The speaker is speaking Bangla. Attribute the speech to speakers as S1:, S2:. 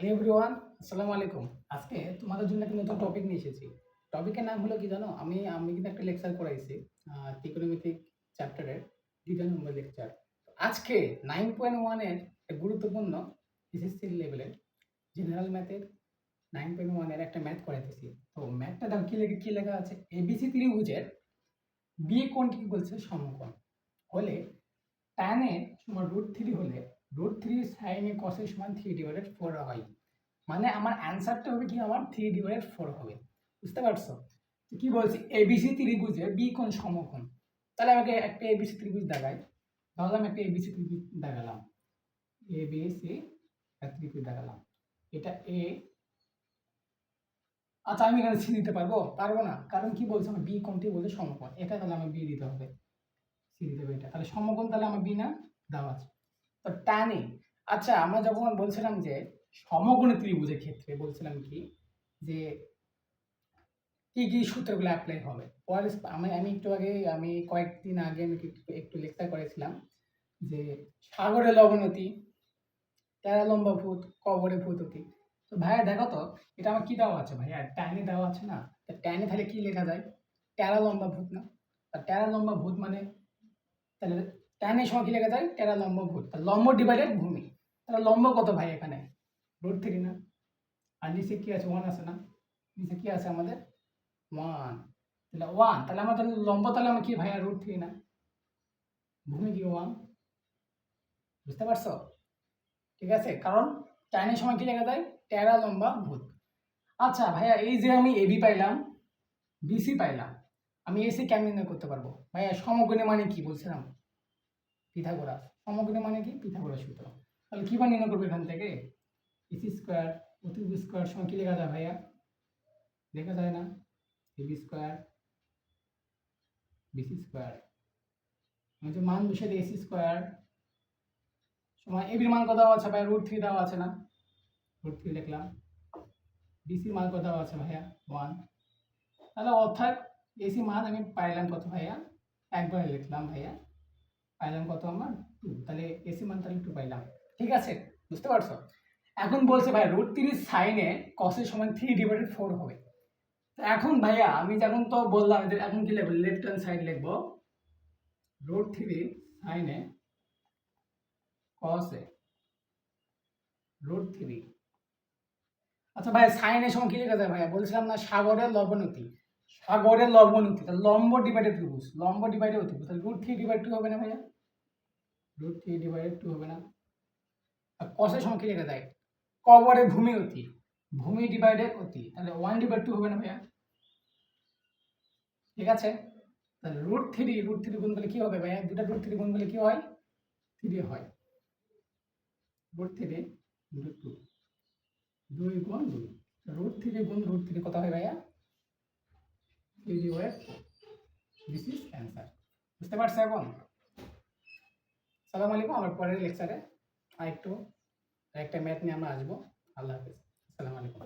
S1: হ্যালো এভরিওয়ান, আসসালামু আলাইকুম। আজকে তোমাদের জন্য একটা নতুন টপিক নিয়ে এসেছি। টপিকের নাম হলো কি জানো? আমি কিন্তু একটা লেকচার করাইছি ত্রিকোণমিতিক চ্যাপ্টারের ২য় নম্বর লেকচার। আজকে 9.1 এর একটা গুরুত্বপূর্ণ এসএসসি লেভেলের জেনারেল ম্যাথের 9.1 এর একটা ম্যাথ করাইতেছি। তো ম্যাথটা দাও কি লেখা আছে? এবিসি ত্রিভুজের বি কোণটি কি বলছে? সমকোণ হলে tan এ সমান √3 হলে √3 sin এ cos এ সমান 3/4 হয়। মানে আমার অ্যান্সারটা হবে কি, আমার 3/4 হবে। বুঝতে পারছো? তো কি বলছি, এবিসি ত্রিভুজের বি কোণ সমকোণ। তাহলে আমাকে একটা এবিসি ত্রিভুজ দেখাই। ধরলাম একটা এবিসি ত্রিভুজ দেখালাম, এবিসি ত্রিভুজ দেখালাম, এটা এ। আচ্ছা, আমি এখানে সি দিতে পারবো না, কারণ কি বলছে আমার বি কোণটি বলছে সমকোণ, এটা তাহলে আমার বি দিতে হবে, সি দিতে হবে এটা। তাহলে সমকোণ তাহলে আমার বি না দেওয়া আছে। তো টানে, আচ্ছা আমরা যখন বলছিলাম যে সমকোণী ত্রিভুজের ক্ষেত্রে বলছিলাম কি যে কি কি সূত্রগুলো অ্যাপ্লাই হবে। আমি একটু আগে, কয়েকদিন আগে আমি একটু লেকচার করেছিলাম যে সাগরে লবণতি, তেরা লম্বা ভূত, কবরে ভূততি। তো ভাইয়া দেখো তো, এটা আমার কি দেওয়া আছে ভাইয়া? ট্যানে দেওয়া আছে না? ট্যানে তাহলে কি লেখা যায়? তেরা লম্বা ভূত না? তেরা লম্বা ভূত মানে তাহলে ট্যানের সময় কি লেখা যায়? তেরা লম্বা ভূত, লম্ব ডিভাইডেড ভূমি। তাহলে লম্ব কত ভাই এখানে? √3 না? আর নিচে কি আছে? 1 আছে না? নিচে কি আছে আমাদের? 1। তাহলে 1, তাহলে আমার তাহলে লম্ব, তাহলে আমার কি ভাইয়া? √3 না? ভূমি কি 1? বুঝতে পারছো? ঠিক আছে, কারণ টাইনের সময় কি লেখা যায়? টেরা লম্বা ভূত। আচ্ছা ভাইয়া, এই যে আমি এবি পাইলাম, বিসি পাইলাম, আমি এসি কেমন নির্ণয় করতে পারবো ভাইয়া? সমকোণী মানে কি বলছিলাম? পিথাগোরাস। সমকোণী মানে কি? পিথাগোরাস সূত্র। তাহলে কিভাবে নির্ণয় করবো এখান থেকে? এসি স্কোয়ার অতি বি স্কোয়ার সময় কি লেখা যায় ভাইয়া? লেখা যায় না? এবি স্কোয়ার বিসি স্কোয়ার, আমি যে মান বসে দিই, এসি স্কোয়ার সময় এবির মান কত দেওয়া আছে ভাইয়া? √3 দেওয়া আছে না? √3 লিখলাম। বিসির মান কত দেওয়া আছে ভাইয়া? 1। তাহলে অর্থাৎ এসি মান আমি পাইলাম কত ভাইয়া? একবারে লিখলাম ভাইয়া, পাইলাম কত আমার? 2। তাহলে এসি মান তাহলে 2 পাইলাম। ঠিক আছে, বুঝতে পারছো? এখন বলছে ভাই √3 সাইনে cos এর সমান 3/4 হবে। এখন ভাইয়া আমি যেমন তো বললাম, এখন কি লিখবো? লেফট হ্যান্ড সাইড লিখবো √3 সাইনে cos এ √3। আচ্ছা ভাই, সাইনের সময় কি লেখা যায় ভাইয়া? বলছিলাম না সাগরের লবণতি, সাগরের লবণতি। তাহলে লম্ব ডিভাইডেড ত্রিভুজ, লম্ব ডিভাইডেড ত্রিভুজ, তাহলে √3/2 হবে না ভাইয়া? √3/2 হবে না? আর কসের সময় কি লেখা যায়? কবরের ভূমি অতি, ভূমি ডিভাইডেড অতি, তাহলে 1/2 হবে না ভাইয়া? ঠিক আছে, তাহলে √3 গুণ করলে কি হবে ভাইয়া? দুটা √3 গুণ করলে কি হয়? 3 হয়। √3 × 2, 2 গুণ 2, √3 গুণ √3 কত হয় ভাইয়া? 3/4। This is answer. বুঝতে পারছো এখন? সালাম আলাইকুম। আমার পরের লেকচারে আরেকটা ম্যাথ নিয়ে আমরা আসবো। আল্লাহ হাফেজ। আসসালামু আলাইকুম।